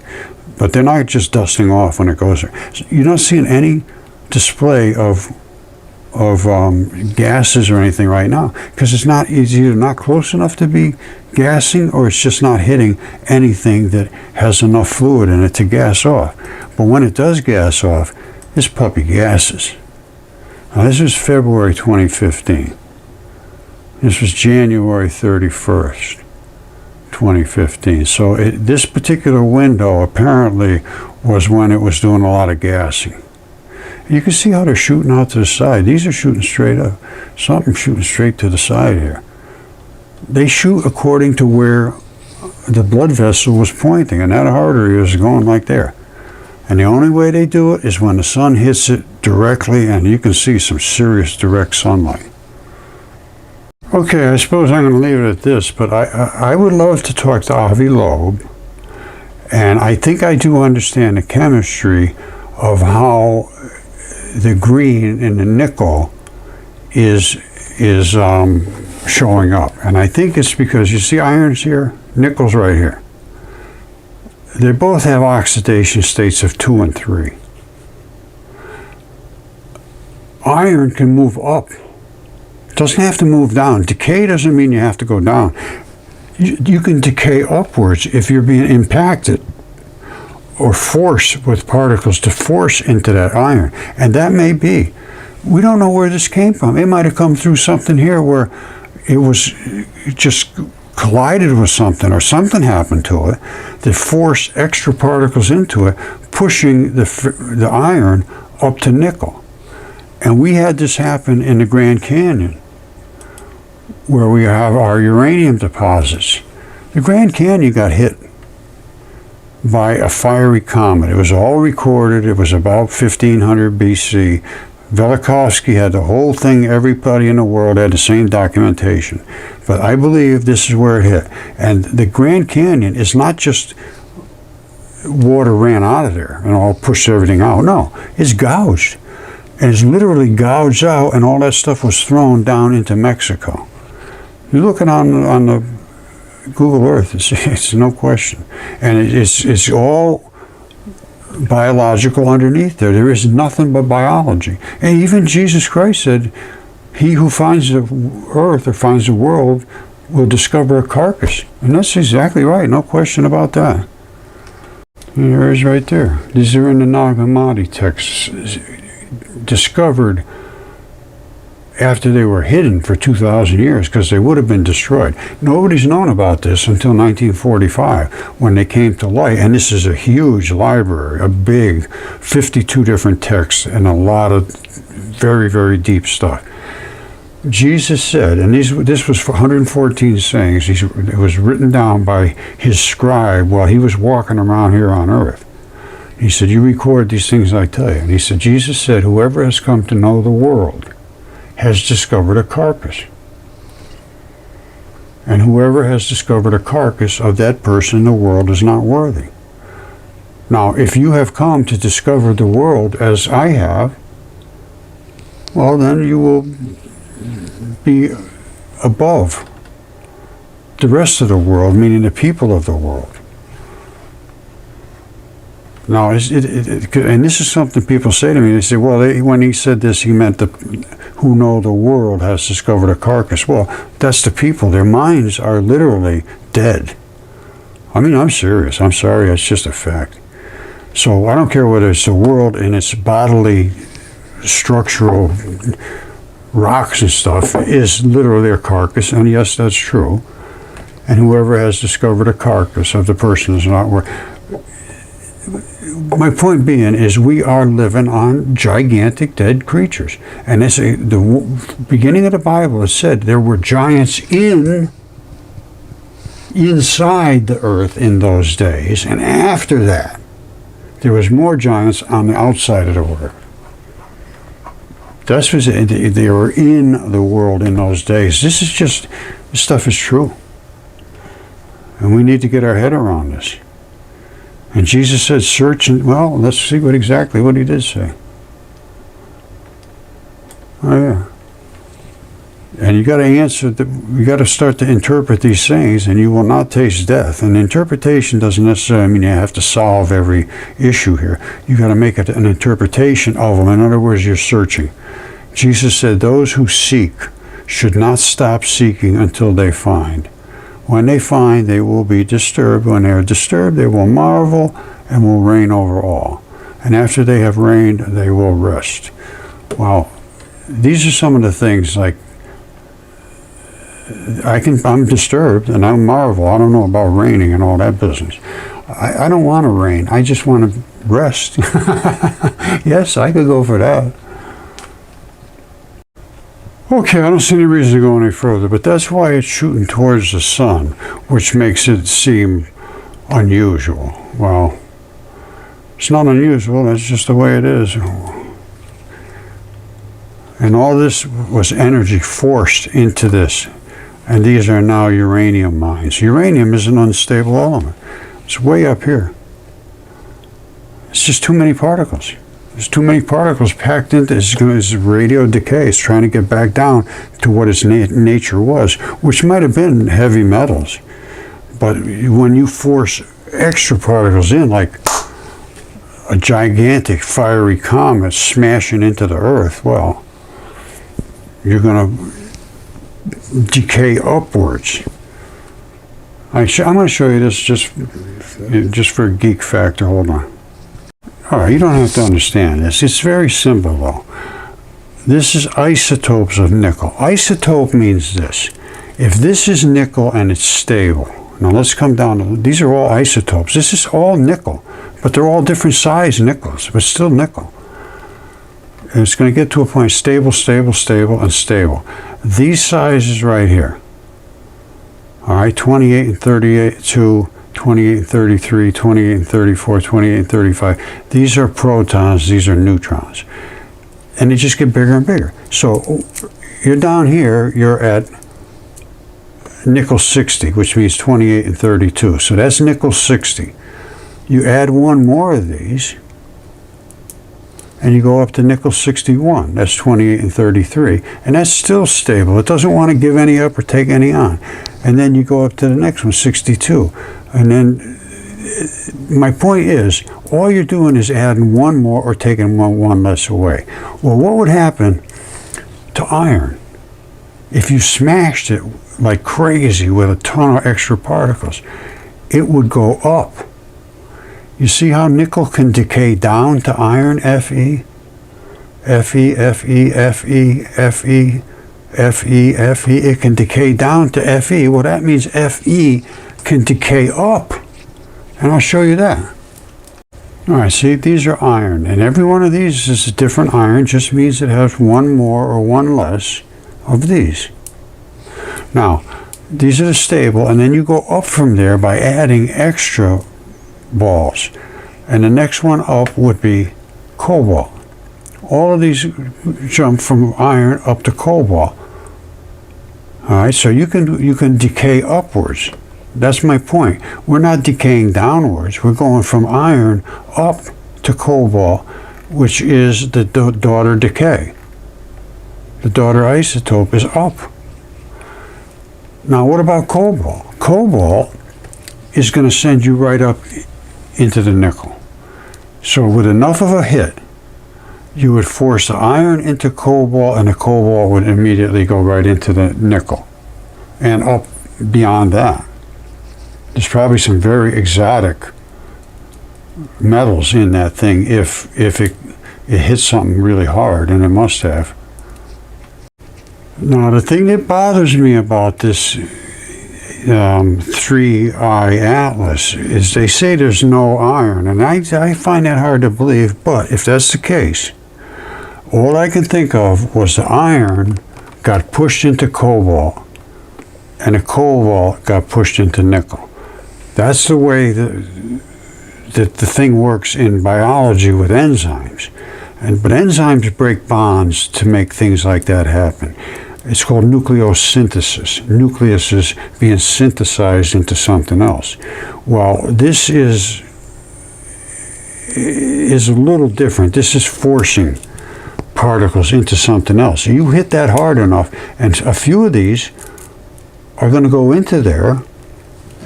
but they're not just dusting off when it goes there. So you're not seeing any display of gases or anything right now, because it's either not close enough to be gassing, or it's just not hitting anything that has enough fluid in it to gas off. But when it does gas off, this puppy gasses. Now, this was February 2015. This was January 31st, 2015. So this particular window apparently was when it was doing a lot of gassing. You can see how they're shooting out to the side. These are shooting straight up. Something's shooting straight to the side here. They shoot according to where the blood vessel was pointing, and that artery is going like there. And the only way they do it is when the sun hits it directly, and you can see some serious direct sunlight. Okay, I suppose I'm going to leave it at this, but I would love to talk to Avi Loeb, and I think I do understand the chemistry of how the green in the nickel is showing up. And I think it's because, you see irons here, nickel's right here. They both have oxidation states of 2 and 3. Iron can move up. It doesn't have to move down. Decay doesn't mean you have to go down. You can decay upwards if you're being impacted or force with particles to force into that iron. And that may be. We don't know where this came from. It might have come through something here where it just collided with something, or something happened to it that forced extra particles into it, pushing the iron up to nickel. And we had this happen in the Grand Canyon, where we have our uranium deposits. The Grand Canyon got hit by a fiery comet. It was all recorded. It was about 1500 BC. Velikovsky had the whole thing. Everybody in the world had the same documentation. But I believe this is where it hit. And the Grand Canyon is not just water ran out of there and all pushed everything out. No, it's gouged. And it's literally gouged out, and all that stuff was thrown down into Mexico. You're looking on the Google Earth, it's no question. And it's all biological underneath there. There is nothing but biology. And even Jesus Christ said, he who finds the earth or finds the world will discover a carcass. And that's exactly right, no question about that. And there it is right there. These are in the Nag Hammadi texts, discovered after they were hidden for 2,000 years, because they would have been destroyed. Nobody's known about this until 1945, when they came to light. And this is a huge library, a big 52 different texts, and a lot of very, very deep stuff. Jesus said, and this was 114 sayings, it was written down by his scribe while he was walking around here on earth. He said, you record these things I tell you. And he said, Jesus said, whoever has come to know the world has discovered a carcass. And whoever has discovered a carcass of that person, the world is not worthy. Now, if you have come to discover the world as I have, well, then you will be above the rest of the world, meaning the people of the world. Now, and this is something people say to me. They say, well, when he said this, he meant the who know the world has discovered a carcass. Well, that's the people. Their minds are literally dead. I mean, I'm serious. I'm sorry. It's just a fact. So I don't care whether it's the world in its bodily, structural rocks and stuff is literally a carcass. And yes, that's true. And whoever has discovered a carcass of the person is not worth. My point being is we are living on gigantic dead creatures. And it's the beginning of the Bible, it said there were giants inside the earth in those days. And after that, there was more giants on the outside of the earth. That's what they were in the world in those days. This stuff is true. And we need to get our head around this. And Jesus said, search, and well, let's see exactly what he did say. Oh yeah. And you got to you got to start to interpret these things, and you will not taste death. And interpretation doesn't necessarily mean you have to solve every issue here. You got to make it an interpretation of them. In other words, you're searching. Jesus said, those who seek should not stop seeking until they find. When they find, they will be disturbed. When they are disturbed, they will marvel and will reign over all. And after they have reigned, they will rest. Well, these are some of the things like I'm disturbed and I marvel. I don't know about reigning and all that business. I don't want to reign. I just want to rest. Yes, I could go for that. Okay, I don't see any reason to go any further, but that's why it's shooting towards the sun, which makes it seem unusual. Well, it's not unusual, that's just the way it is. And all this was energy forced into this, and these are now uranium mines. Uranium is an unstable element. It's way up here. It's just too many particles. There's too many particles packed into this. It's radio decay. It's trying to get back down to what its nature was, which might have been heavy metals. But when you force extra particles in, like a gigantic fiery comet smashing into the Earth, well, you're going to decay upwards. I'm going to show you this just for a geek factor. Hold on. All right, you don't have to understand this. It's very simple, though. This is isotopes of nickel. Isotope means this. If this is nickel and it's stable, now let's come down to, these are all isotopes. This is all nickel, but they're all different size nickels, but still nickel. And it's going to get to a point stable, stable, stable, and stable. These sizes right here, all right, 28 and 32, 28 and 33, 28 and 34, 28 and 35. These are protons, these are neutrons. And they just get bigger and bigger. So you're down here, you're at nickel 60, which means 28 and 32. So that's nickel 60. You add one more of these, and you go up to nickel 61. That's 28 and 33. And that's still stable. It doesn't want to give any up or take any on. And then you go up to the next one, 62. And then my point is, all you're doing is adding one more or taking one less away. Well, what would happen to iron if you smashed it like crazy with a ton of extra particles? It would go up. You see how nickel can decay down to iron, Fe? Fe, Fe, Fe, Fe, Fe, Fe. It can decay down to Fe. Well, that means Fe can decay up. And I'll show you that. All right, see, these are iron. And every one of these is a different iron. Just means it has one more or one less of these. Now, these are the stable. And then you go up from there by adding extra balls. And the next one up would be cobalt. All of these jump from iron up to cobalt. All right, so you can decay upwards. That's my point. We're not decaying downwards. We're going from iron up to cobalt, which is the daughter decay. The daughter isotope is up. Now, what about cobalt? Cobalt is going to send you right up into the nickel. So with enough of a hit, you would force the iron into cobalt, and the cobalt would immediately go right into the nickel and up beyond that. There's probably some very exotic metals in that thing if it hits something really hard, and it must have. Now, the thing that bothers me about this 3I Atlas is they say there's no iron, and I find that hard to believe, but if that's the case, all I can think of was the iron got pushed into cobalt, and the cobalt got pushed into nickel. That's the way that the thing works in biology with enzymes. But enzymes break bonds to make things like that happen. It's called nucleosynthesis. Nucleus is being synthesized into something else. Well, this is a little different. This is forcing particles into something else. You hit that hard enough, and a few of these are going to go into there,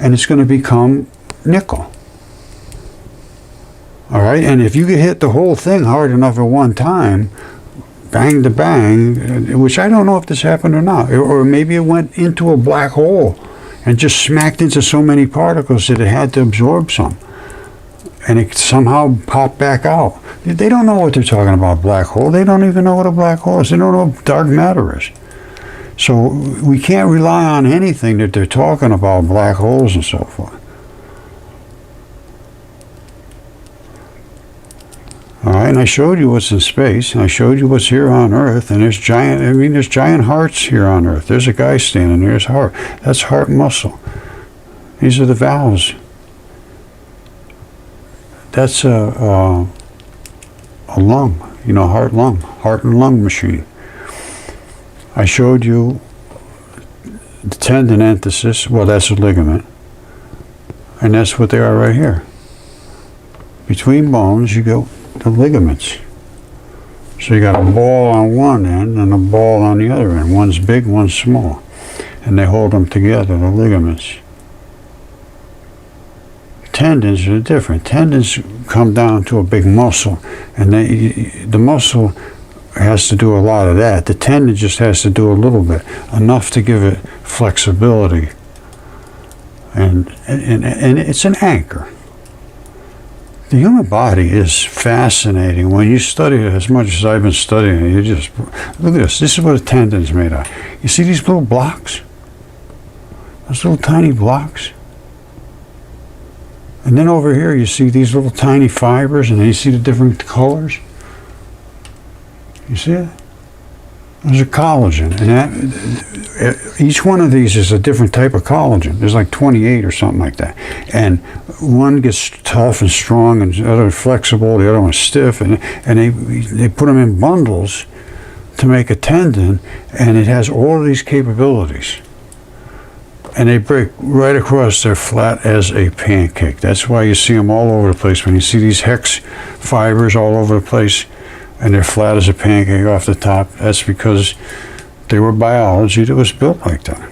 and it's going to become nickel. All right, and if you can hit the whole thing hard enough at one time, bang to bang, which I don't know if this happened or not, or maybe it went into a black hole and just smacked into so many particles that it had to absorb some, and it somehow popped back out. They don't know what they're talking about, black hole. They don't even know what a black hole is. They don't know what dark matter is. So we can't rely on anything that they're talking about, black holes and so forth. All right, and I showed you what's in space, and I showed you what's here on Earth, and there's giant hearts here on Earth. There's a guy standing there, his heart. That's heart muscle. These are the valves. That's a lung, heart and lung machine. I showed you the tendon enthesis. Well, that's a ligament, and that's what they are right here. Between bones, you go the ligaments. So you got a ball on one end and a ball on the other end. One's big, one's small, and they hold them together, the ligaments. Tendons are different. Tendons come down to a big muscle, and the muscle has to do a lot of that. The tendon just has to do a little bit, enough to give it flexibility, and it's an anchor. The human body is fascinating. When you study it as much as I've been studying it, you just look at this. This is what a tendon's made of. You see these little blocks? Those little tiny blocks? And then over here you see these little tiny fibers, and then you see the different colors. You see it? There's a collagen, and each one of these is a different type of collagen. There's like 28 or something like that. And one gets tough and strong, and the other flexible, the other one's stiff, and they put them in bundles to make a tendon, and it has all of these capabilities. And they break right across. They're flat as a pancake. That's why you see them all over the place. When you see these hex fibers all over the place, and they're flat as a pancake off the top, that's because they were biology that was built like that.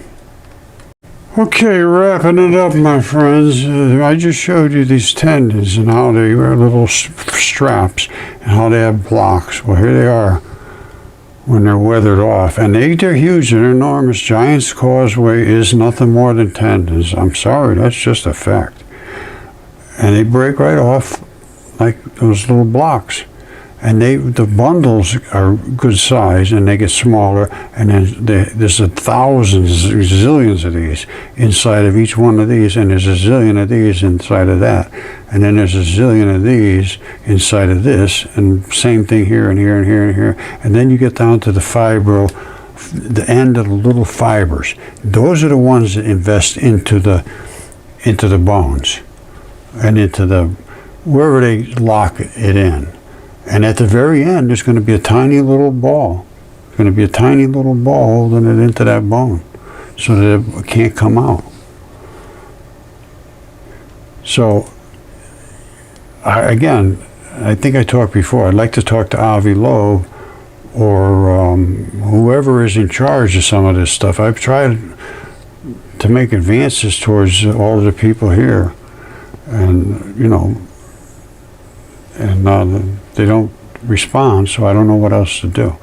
Okay, wrapping it up, my friends. I just showed you these tendons and how they were little straps and how they have blocks. Well, here they are when they're weathered off. And they're huge, they're enormous. Giant's Causeway is nothing more than tendons. I'm sorry, that's just a fact. And they break right off like those little blocks. And the bundles are good size, and they get smaller, and then there's thousands, zillions of these inside of each one of these, and there's a zillion of these inside of that, and then there's a zillion of these inside of this, and same thing here and here and here and here, and then you get down to the end of the little fibers. Those are the ones that invest into the bones and into the wherever they lock it in. And at the very end, there's going to be a tiny little ball. There's going to be a tiny little ball holding it into that bone so that it can't come out. So, I think I talked before, I'd like to talk to Avi Loeb or whoever is in charge of some of this stuff. I've tried to make advances towards all of the people here, and they don't respond, so I don't know what else to do.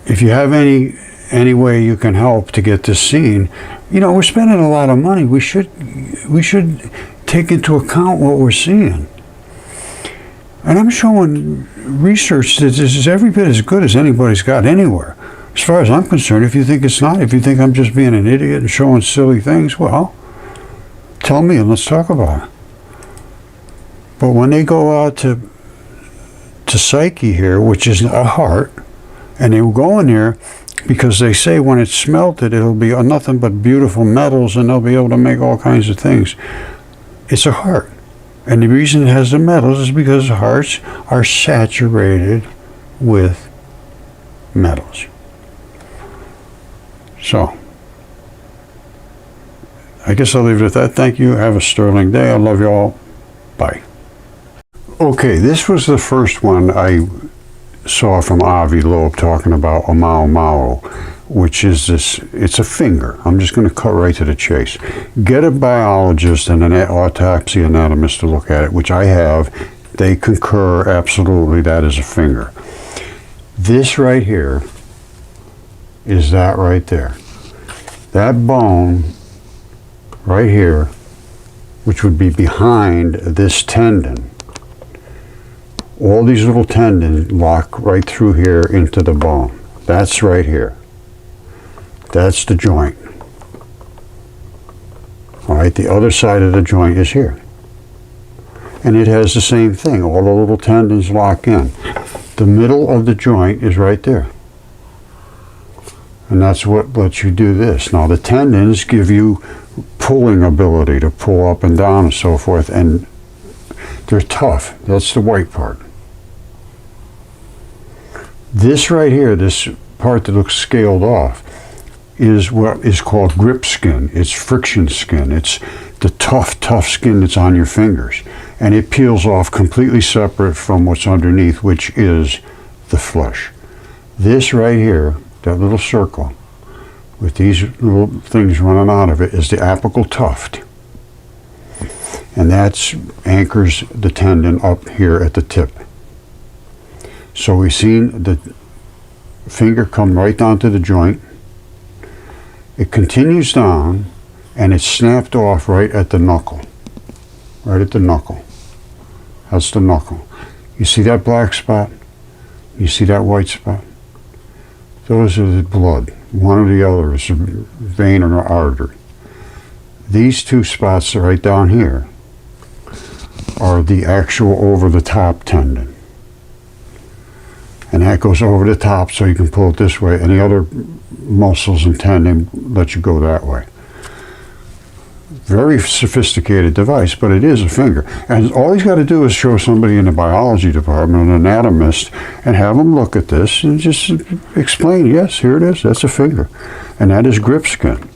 If you have any way you can help to get this seen, we're spending a lot of money. We should take into account what we're seeing. And I'm showing research that this is every bit as good as anybody's got anywhere. As far as I'm concerned, if you think it's not, if you think I'm just being an idiot and showing silly things, well, tell me and let's talk about it. But when they go out to Psyche here, which is a heart, and they will go in there because they say when it's smelted, it'll be nothing but beautiful metals and they'll be able to make all kinds of things. It's a heart. And the reason it has the metals is because hearts are saturated with metals. So, I guess I'll leave it at that. Thank you. Have a sterling day. I love you all. Bye. Okay, this was the first one I saw from Avi Loeb talking about Oumuamua, which is this, it's a finger. I'm just going to cut right to the chase. Get a biologist and an autopsy anatomist to look at it, which I have. They concur absolutely that is a finger. This right here is that right there. That bone right here, which would be behind this tendon. All these little tendons lock right through here into the bone. That's right here. That's the joint. All right, the other side of the joint is here. And it has the same thing. All the little tendons lock in. The middle of the joint is right there. And that's what lets you do this. Now the tendons give you pulling ability to pull up and down and so forth, and they're tough. That's the white part. This right here, this part that looks scaled off, is what is called grip skin. It's friction skin. It's the tough skin that's on your fingers. And it peels off completely separate from what's underneath, which is the flesh. This right here, that little circle, with these little things running out of it, is the apical tuft. And that anchors the tendon up here at the tip. So we've seen the finger come right down to the joint. It continues down, and it's snapped off right at the knuckle. Right at the knuckle. That's the knuckle. You see that black spot? You see that white spot? Those are the blood. One or the other is a vein or an artery. These two spots right down here are the actual over-the-top tendon. And that goes over the top so you can pull it this way, and the other muscles and tendon let you go that way. Very sophisticated device, but it is a finger. And all he's got to do is show somebody in the biology department, an anatomist, and have them look at this and just explain, yes, here it is, that's a finger. And that is grip skin.